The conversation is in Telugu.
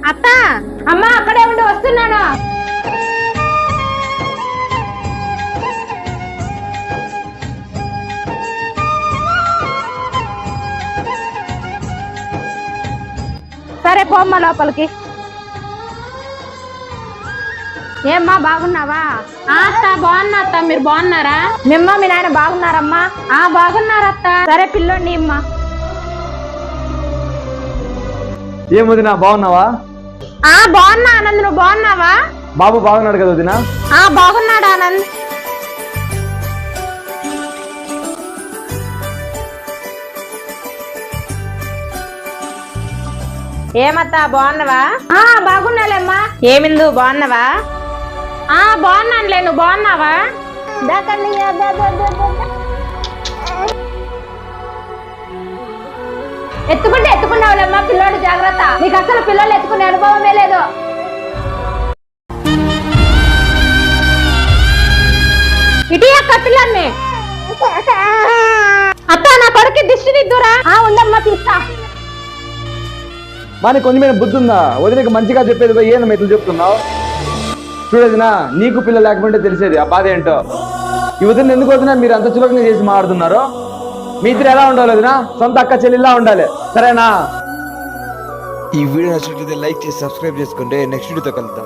అత్త అమ్మా అక్కడే ఉండి వస్తున్నాను. సరే పోమ్మ లోపలికి. ఏమ్మా బాగున్నావా? అత్త బాగున్నా అత్త, మీరు బాగున్నారా? మిమ్మ మీ నాయన బాగున్నారమ్మా? బాగున్నారత్త. సరే పిల్లోండి అమ్మా. ఏం వదినా బాగున్నావా? బాగున్నా ఆనంద్, నువ్వు బాగున్నావా? బాబు బాగున్నాడు కదా వదినా? బాగున్నాడు ఆనంద్. ఏమత్తా బాగున్నావా? బాగున్నాలేమ్మా. ఏమిందు బాగున్నావా? బాగున్నానులే, నువ్వు బాగున్నావా? ఎత్తుకున్నావులేమ్మా పిల్లోడు, జాగ్రత్త. నీకు అసలు పిల్లలు ఎత్తుకునే అనుభవమే లేదు. ఇటీ అక్క పిల్లల్ని. అత్త నా కొడుకు దిష్టి దిద్దురా. ఉండమ్మా తీస్తా. వాని కొంచెమైన బుద్ధి ఉందా? వదినకి మంచిగా చెప్పేది పోయి ఏందమ్మా ఇట్లా చెప్తున్నావు? చూడదినా, నీకు పిల్ల లేకపోతే తెలిసేది ఆ బాధ ఏంటో. ఈ వదిన ఎందుకు వదినా మీరు అంత చులకన చేసి మాట్లాడుతున్నారు? మీ ఇద్దరు ఎలా ఉండాలి వదినా? సొంత అక్క చెల్లిలా ఉండాలి, సరేనా? ఈ వీడియో నచ్చినట్లయితే లైక్ చేసి సబ్స్క్రైబ్ చేసుకోండి. నెక్స్ట్ వీడియోతో కలుద్దాం.